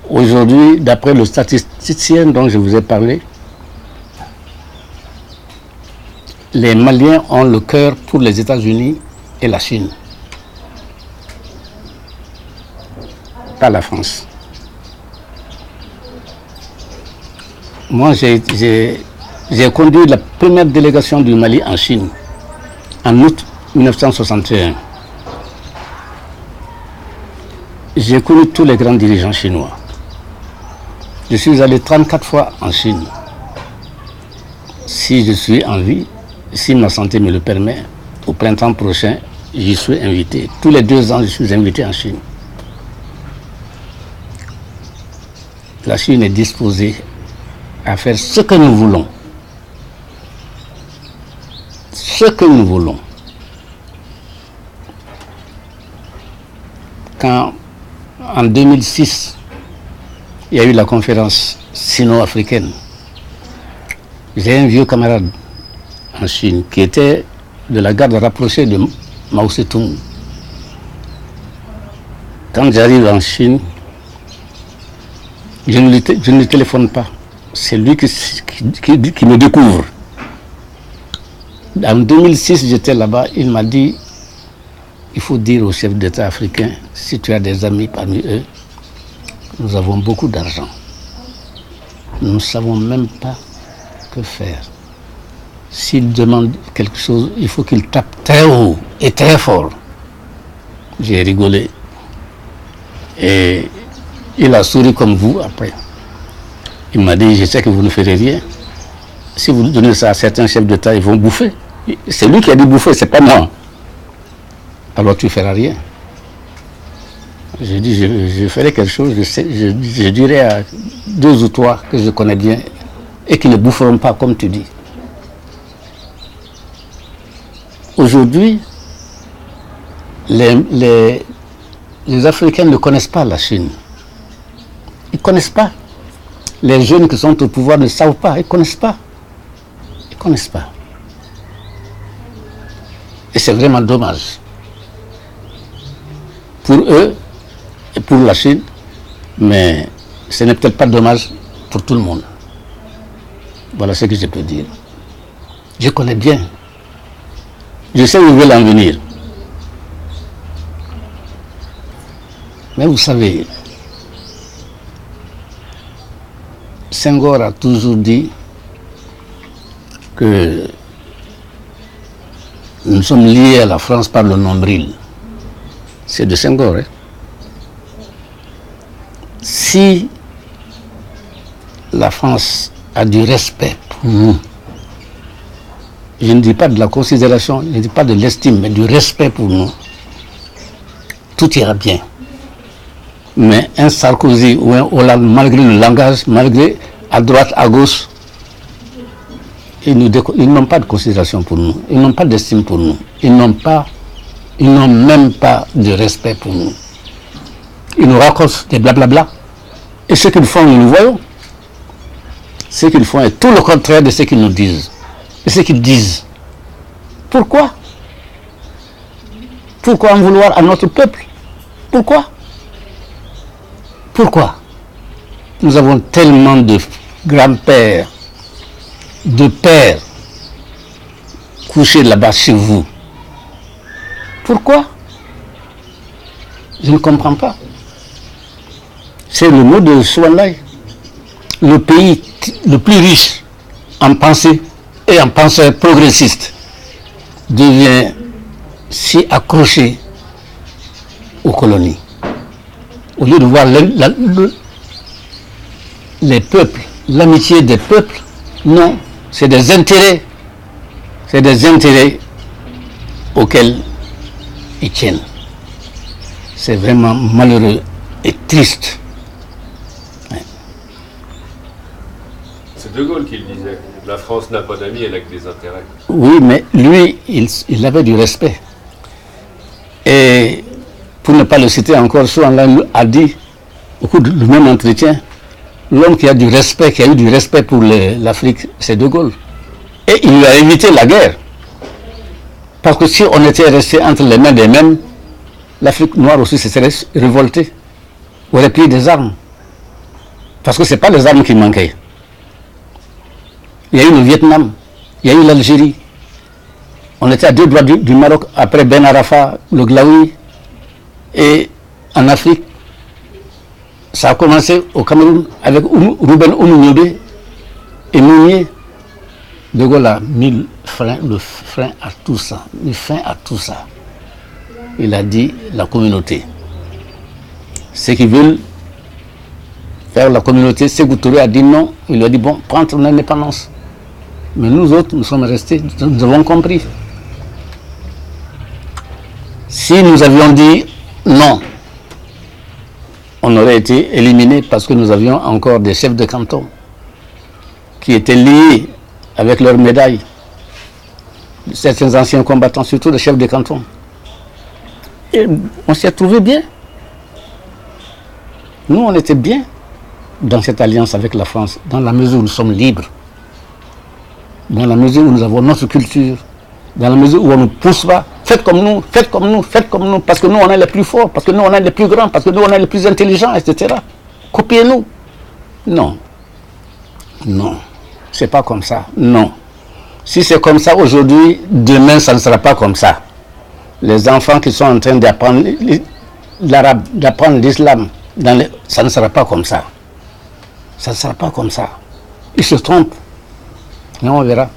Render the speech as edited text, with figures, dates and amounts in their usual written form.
Aujourd'hui, d'après le statisticien dont je vous ai parlé, les Maliens ont le cœur pour les États-Unis et la Chine, pas la France. Moi, j'ai conduit la première délégation du Mali en Chine en août 1961. J'ai connu tous les grands dirigeants chinois. Je suis allé 34 fois en Chine. Si je suis en vie, si ma santé me le permet, au printemps prochain, j'y suis invité. Tous les 2 ans, je suis invité en Chine. La Chine est disposée à faire ce que nous voulons. Ce que nous voulons. Quand, en 2006, il y a eu la conférence sino-africaine, j'ai un vieux camarade en Chine qui était de la garde rapprochée de Mao Tse-tung. Quand j'arrive en Chine, je ne lui téléphone pas. C'est lui qui me découvre. En 2006, j'étais là-bas, il m'a dit, il faut dire aux chefs d'État africains, si tu as des amis parmi eux, nous avons beaucoup d'argent. Nous ne savons même pas que faire. S'ils demandent quelque chose, il faut qu'ils tapent très haut et très fort. J'ai rigolé. Et il a souri comme vous après. Il m'a dit, je sais que vous ne ferez rien. Si vous donnez ça à certains chefs d'État, ils vont bouffer. C'est lui qui a dit bouffer, c'est pas moi. Alors tu ne feras rien. J'ai dit, je ferai quelque chose, je dirai à 2 ou 3 que je connais bien et qui ne boufferont pas comme tu dis. Aujourd'hui, les Africains ne connaissent pas la Chine. Ils ne connaissent pas. Les jeunes qui sont au pouvoir ne savent pas, ils ne connaissent pas. Ils ne connaissent pas. Et c'est vraiment dommage. Pour eux et pour la Chine, mais ce n'est peut-être pas dommage pour tout le monde. Voilà ce que je peux dire. Je connais bien. Je sais où ils veulent en venir. Mais vous savez, Senghor a toujours dit que nous sommes liés à la France par le nombril. C'est de Senghor. Hein? Si la France a du respect pour nous, je ne dis pas de la considération, je ne dis pas de l'estime, mais du respect pour nous, tout ira bien. Mais un Sarkozy ou un Hollande, malgré le langage, malgré à droite, à gauche, ils n'ont pas de considération pour nous, ils n'ont pas d'estime pour nous, ils n'ont même pas de respect pour nous. Ils nous racontent des blablabla. Et ce qu'ils font, nous le voyons. Ce qu'ils font est tout le contraire de ce qu'ils nous disent. Et ce qu'ils disent. Pourquoi? Pourquoi en vouloir à notre peuple? Pourquoi? Pourquoi? Nous avons tellement de grands-pères, de pères couchés là-bas chez vous. Pourquoi? Je ne comprends pas. C'est le mot de Souanlaï. Le pays le plus riche en pensée et en penseur progressiste devient si accroché aux colonies. Au lieu de voir les peuples, l'amitié des peuples, non, c'est des intérêts. C'est des intérêts auxquels ils tiennent. C'est vraiment malheureux et triste. Ouais. C'est De Gaulle qui le disait. La France n'a pas d'amis, elle a que des intérêts. Oui, mais lui, il avait du respect. Et pour ne pas le citer encore, Souanlaï a dit, au cours du même entretien, l'homme qui a du respect, qui a eu du respect pour l'Afrique, c'est De Gaulle. Et il lui a évité la guerre. Parce que si on était resté entre les mains des mêmes, l'Afrique noire aussi se serait révoltée, aurait pris des armes. Parce que ce n'est pas les armes qui manquaient. Il y a eu le Vietnam, il y a eu l'Algérie. On était à 2 doigts du Maroc, après Ben Arafat, le Glaoui. Et en Afrique, ça a commencé au Cameroun avec Ruben Oumounyobé et Mounier. De Gaulle a mis le frein à tout ça, Il a dit la communauté. Ceux qui veulent faire la communauté, Sékou Touré a dit non. Il lui a dit bon, prends ton indépendance. Mais nous autres, nous sommes restés, nous avons compris. Si nous avions dit non, on aurait été éliminés parce que nous avions encore des chefs de canton qui étaient liés avec leurs médailles. Certains anciens combattants, surtout les chefs de canton. Et on s'y est trouvé bien. Nous, on était bien dans cette alliance avec la France, dans la mesure où nous sommes libres, dans la mesure où nous avons notre culture, dans la mesure où on ne nous pousse pas. Faites comme nous, faites comme nous, faites comme nous, parce que nous, on est les plus forts, parce que nous, on est les plus grands, parce que nous, on est les plus intelligents, etc. Copiez-nous. Non. Non. C'est pas comme ça. Non. Si c'est comme ça aujourd'hui, demain, ça ne sera pas comme ça. Les enfants qui sont en train d'apprendre l'arabe, d'apprendre l'islam, ça ne sera pas comme ça. Ça ne sera pas comme ça. Ils se trompent. Et on verra.